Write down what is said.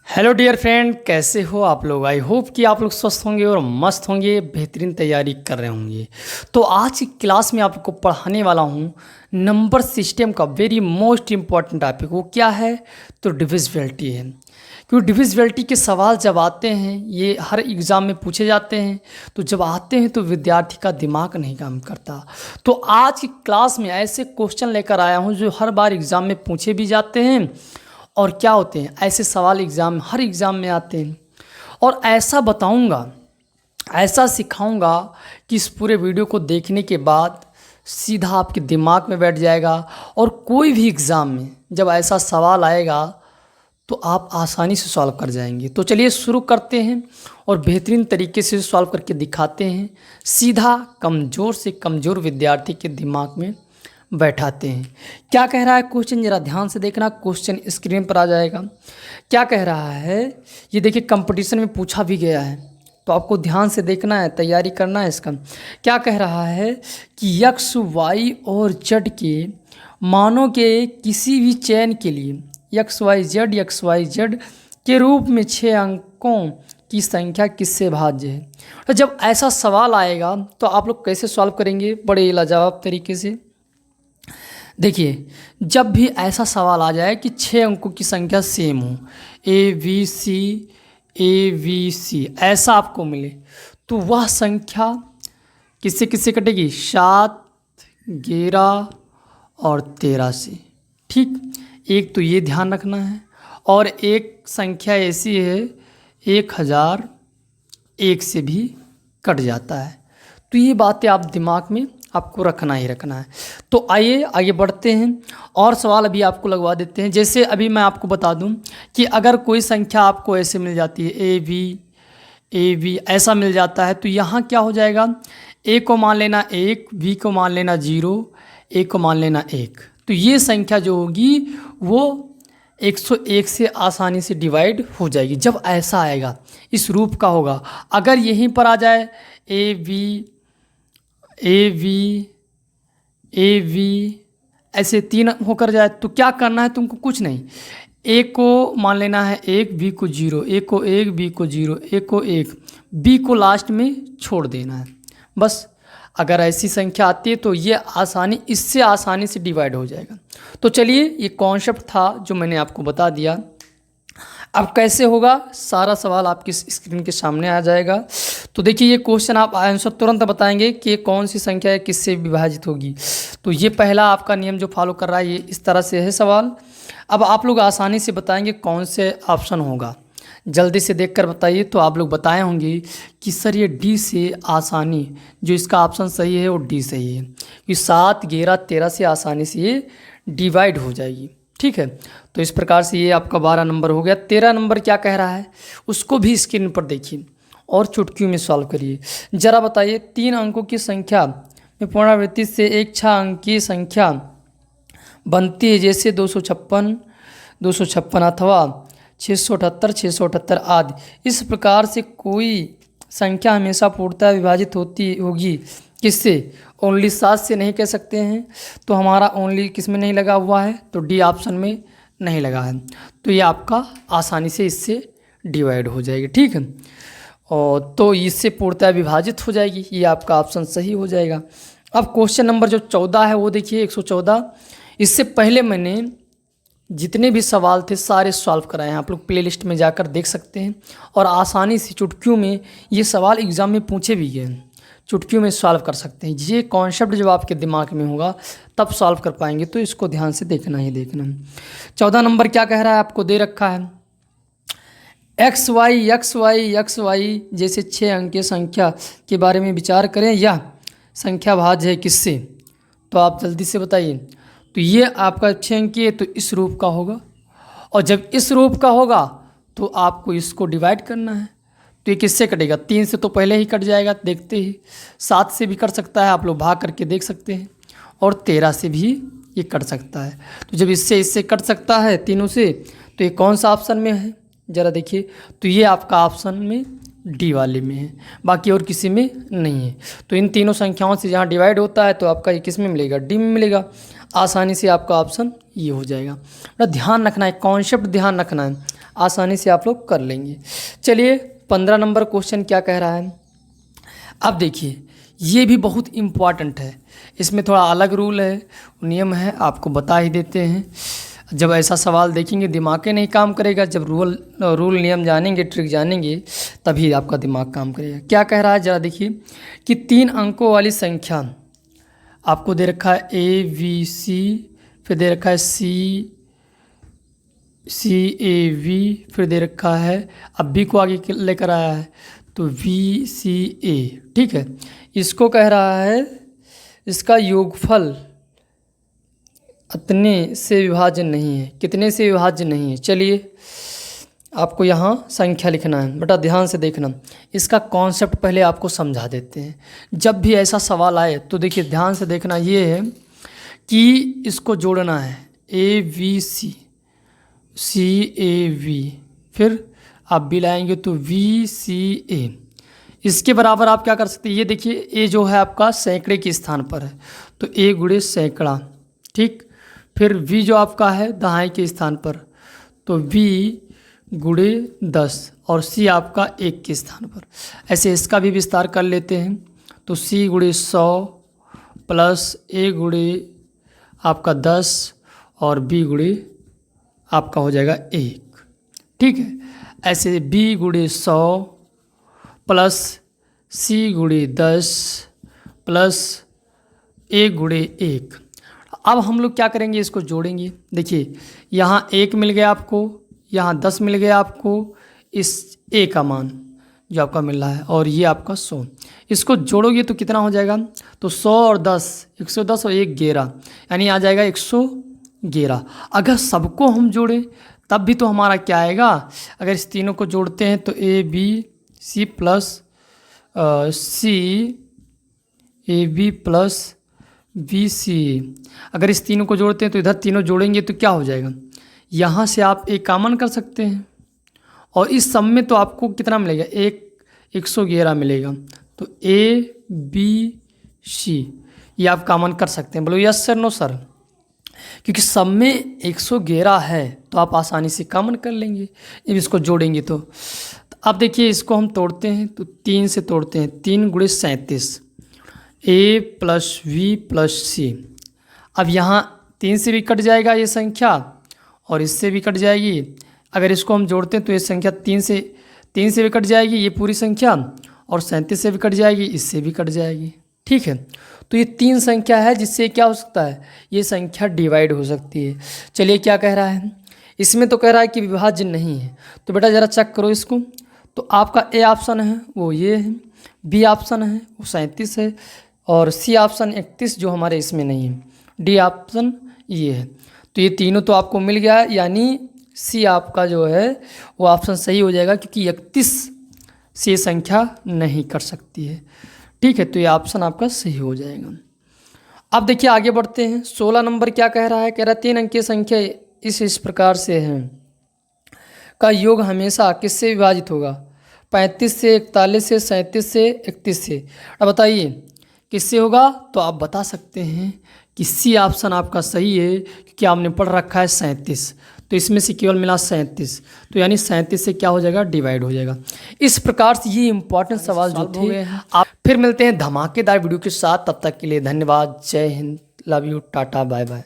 Hello dear friend, कैसे हो आप लोग। आई होप कि आप लोग स्वस्थ होंगे और मस्त होंगे, बेहतरीन तैयारी कर रहे होंगे। तो आज की क्लास में आपको पढ़ाने वाला हूँ नंबर सिस्टम का वेरी मोस्ट इम्पॉर्टेंट टॉपिक। वो क्या है? तो डिविजिबिलिटी है। क्योंकि डिविजिबिलिटी के सवाल जब आते हैं ये हर एग्ज़ाम में पूछे जाते हैं, तो जब आते हैं तो विद्यार्थी का दिमाग नहीं काम करता। तो आज की क्लास में ऐसे क्वेश्चन लेकर आया हूँ जो हर बार एग्ज़ाम में पूछे भी जाते हैं और क्या होते हैं, ऐसे सवाल हर एग्ज़ाम में आते हैं। और ऐसा बताऊंगा, ऐसा सिखाऊंगा कि इस पूरे वीडियो को देखने के बाद सीधा आपके दिमाग में बैठ जाएगा। और कोई भी एग्ज़ाम में जब ऐसा सवाल आएगा तो आप आसानी से सॉल्व कर जाएंगे। तो चलिए शुरू करते हैं और बेहतरीन तरीके से सॉल्व करके दिखाते हैं, सीधा कमज़ोर से कमज़ोर विद्यार्थी के दिमाग में बैठाते हैं। क्या कह रहा है क्वेश्चन, जरा ध्यान से देखना। क्वेश्चन स्क्रीन पर आ जाएगा। क्या कह रहा है ये देखिए, कंपटीशन में पूछा भी गया है, तो आपको ध्यान से देखना है, तैयारी करना है इसका। क्या कह रहा है कि एक्स वाई और जेड के मानों के किसी भी चयन के लिए एक्स वाई जेड के रूप में 6 अंकों की संख्या किससे भाज्य है। तो जब ऐसा सवाल आएगा तो आप लोग कैसे सॉल्व करेंगे? बड़े लाजवाब तरीके से। देखिए, जब भी ऐसा सवाल आ जाए कि 6 अंकों की संख्या सेम हो, ए वी सी ऐसा आपको मिले, तो वह संख्या किससे किससे कटेगी? 7, 11 और 13 से। ठीक, एक तो ये ध्यान रखना है। और एक संख्या ऐसी है 1001 से भी कट जाता है। तो ये बातें आप दिमाग में आपको रखना ही रखना है। तो आइए आगे बढ़ते हैं और सवाल अभी आपको लगवा देते हैं। जैसे अभी मैं आपको बता दूं कि अगर कोई संख्या आपको ऐसे मिल जाती है ए वी ऐसा मिल जाता है, तो यहाँ क्या हो जाएगा? ए को मान लेना 1, वी को मान लेना 0, ए को मान लेना 1। तो ये संख्या जो होगी वो 101 से आसानी से डिवाइड हो जाएगी। जब ऐसा आएगा इस रूप का होगा। अगर यहीं पर आ जाए ए वी ऐसे 3 होकर जाए, तो क्या करना है तुमको? कुछ नहीं, ए को मान लेना है 1, बी को 0, ए को 1, बी को 0, ए को 1, बी को लास्ट में छोड़ देना है बस। अगर ऐसी संख्या आती है तो ये इससे आसानी से डिवाइड हो जाएगा। तो चलिए, ये कॉन्सेप्ट था जो मैंने आपको बता दिया। अब कैसे होगा, सारा सवाल आपकी स्क्रीन के सामने आ जाएगा। तो देखिए, ये क्वेश्चन आप आंसर तुरंत बताएंगे कि कौन सी संख्या है किससे विभाजित होगी। तो ये पहला आपका नियम जो फॉलो कर रहा है, ये इस तरह से है सवाल। अब आप लोग आसानी से बताएंगे कौन से ऑप्शन होगा। जल्दी से देखकर बताइए। तो आप लोग बताए होंगे कि सर ये डी से आसानी, जो इसका ऑप्शन सही है वो डी सही है, कि 7, 11, 13 से आसानी से ये डिवाइड हो जाएगी। ठीक है, तो इस प्रकार से ये आपका 12 नंबर हो गया। 13 नंबर क्या कह रहा है उसको भी स्क्रीन पर देखिए और चुटकियों में सॉल्व करिए। ज़रा बताइए, 3 अंकों की संख्या में पुनरावृत्ति से एक 6 अंक की संख्या बनती है, जैसे 256 अथवा 678 आदि। इस प्रकार से कोई संख्या हमेशा पूर्णतः विभाजित होती होगी किससे? ओनली 7 से नहीं कह सकते हैं, तो हमारा ओनली किस में नहीं लगा हुआ है? तो डी ऑप्शन में नहीं लगा है। तो ये आपका आसानी से इससे डिवाइड हो जाएगी। ठीक है, और तो इससे पूर्णतः विभाजित हो जाएगी, ये आपका ऑप्शन सही हो जाएगा। अब क्वेश्चन नंबर जो 14 है वो देखिए, 114। इससे पहले मैंने जितने भी सवाल थे सारे सॉल्व कराए हैं, आप लोग प्लेलिस्ट में जाकर देख सकते हैं। और आसानी से चुटकियों में ये सवाल एग्ज़ाम में पूछे भी गए हैं, चुटकियों में सॉल्व कर सकते हैं। ये कॉन्सेप्ट जब आपके दिमाग में होगा तब सॉल्व कर पाएंगे, तो इसको ध्यान से देखना ही देखना। 14 नंबर क्या कह रहा है, आपको दे रखा है एक्स वाई जैसे 6 अंक की संख्या के बारे में विचार करें, यह संख्या भाज्य है किससे? तो आप जल्दी से बताइए। तो ये आपका 6 अंकी है, तो इस रूप का होगा। और जब इस रूप का होगा तो आपको इसको डिवाइड करना है। तो ये किससे कटेगा? 3 से तो पहले ही कट जाएगा देखते ही, 7 से भी कट सकता है, आप लोग भाग करके देख सकते हैं, और 13 से भी ये कट सकता है। तो जब इससे कट सकता है तीनों से, तो ये कौन सा ऑप्शन में है ज़रा देखिए। तो ये आपका ऑप्शन में डी वाले में है, बाकी और किसी में नहीं है। तो इन तीनों संख्याओं से जहाँ डिवाइड होता है तो आपका ये किस में मिलेगा? डी में मिलेगा। आसानी से आपका ऑप्शन ये हो जाएगा। ध्यान रखना है, कॉन्सेप्ट ध्यान रखना है। आसानी से आप लोग कर लेंगे। चलिए 15 नंबर क्वेश्चन क्या कह रहा है। अब देखिए ये भी बहुत इम्पॉर्टेंट है, इसमें थोड़ा अलग रूल है, नियम है, आपको बता ही देते हैं। जब ऐसा सवाल देखेंगे दिमाग के नहीं काम करेगा, जब रूल नियम जानेंगे, ट्रिक जानेंगे, तभी आपका दिमाग काम करेगा। क्या कह रहा है ज़रा देखिए कि 3 अंकों वाली संख्या आपको दे रखा है ABC, फिर दे रखा है CAV, फिर दे रखा है अब B को आगे लेकर आया है तो VCA। ठीक है, इसको कह रहा है इसका योगफल इतने से विभाज्य नहीं है, कितने से विभाज्य नहीं है। चलिए आपको यहाँ संख्या लिखना है, बेटा ध्यान से देखना, इसका कॉन्सेप्ट पहले आपको समझा देते हैं। जब भी ऐसा सवाल आए तो देखिए ध्यान से देखना, ये है कि इसको जोड़ना है ABC CAV, फिर आप बी लाएंगे तो VCA। इसके बराबर आप क्या कर सकते हैं, ये देखिए ए जो है आपका सैकड़े के स्थान पर है तो A गुणे सैकड़ा, ठीक। फिर V जो आपका है दहाई के स्थान पर तो V गुणे 10 और C आपका 1 के स्थान पर। ऐसे इसका भी विस्तार कर लेते हैं तो C गुणे 100 प्लस A गुणे आपका 10 और B गुणे आपका हो जाएगा 1, ठीक है। ऐसे B गुणे 100 प्लस C गुणे 10 प्लस A गुणे 1। अब हम लोग क्या करेंगे, इसको जोड़ेंगे। देखिए यहाँ 1 मिल गया आपको, यहाँ 10 मिल गया आपको, इस A का मान जो आपका मिल रहा है और ये आपका 100, इसको जोड़ोगे तो कितना हो जाएगा, तो 100 और 10 110 और 1 11, यानी आ जाएगा 111। अगर सबको हम जोड़ें तब भी तो हमारा क्या आएगा, अगर इस तीनों को जोड़ते हैं तो ABC plus CAB plus BCA। अगर इस तीनों को जोड़ते हैं तो इधर तीनों जोड़ेंगे तो क्या हो जाएगा, यहाँ से आप एक कॉमन कर सकते हैं और इस सब में तो आपको कितना मिलेगा, 111 मिलेगा। तो ABC ये आप कॉमन कर सकते हैं। बोलो यस सर नो सर, क्योंकि सब में 111 है तो आप आसानी से कॉमन कर लेंगे जब इसको जोड़ेंगे तो। अब देखिए इसको हम तोड़ते हैं तो 3 से तोड़ते हैं, 3 गुणे 37 A plus V plus C। अब यहाँ 3 से भी कट जाएगा ये संख्या और इससे भी कट जाएगी। अगर इसको हम जोड़ते हैं तो ये संख्या 3 से भी कट जाएगी ये पूरी संख्या, और 37 से भी कट जाएगी, इससे भी कट जाएगी, ठीक है। तो ये 3 संख्या है जिससे क्या हो सकता है, ये संख्या डिवाइड हो सकती है। चलिए क्या कह रहा है, इसमें तो कह रहा है कि विभाज्य नहीं है, तो बेटा ज़रा चेक करो इसको। तो आपका A ऑप्शन है वो ये है, B ऑप्शन है वो 37 है और C ऑप्शन 31 जो हमारे इसमें नहीं है, D ऑप्शन ये है। तो ये तीनों तो आपको मिल गया, यानी C आपका जो है वो ऑप्शन सही हो जाएगा, क्योंकि 31 से संख्या नहीं कर सकती है, ठीक है। तो ये ऑप्शन आपका सही हो जाएगा। अब देखिए आगे बढ़ते हैं। 16 नंबर क्या कह रहा है, कह रहा है 3 अंकीय संख्या इस प्रकार से है का योग हमेशा किससे विभाजित होगा, 35 से, 41 से, 37 से, 31 से। अब बताइए किससे होगा, तो आप बता सकते हैं कि C ऑप्शन आपका सही है, क्योंकि आपने पढ़ रखा है 37, तो इसमें से केवल मिला 37, तो यानी 37 से क्या हो जाएगा, डिवाइड हो जाएगा। इस प्रकार से ये इंपॉर्टेंट सवाल जो थे आप फिर मिलते हैं धमाकेदार वीडियो के साथ, तब तक के लिए धन्यवाद। जय हिंद, love you, tata, bye bye.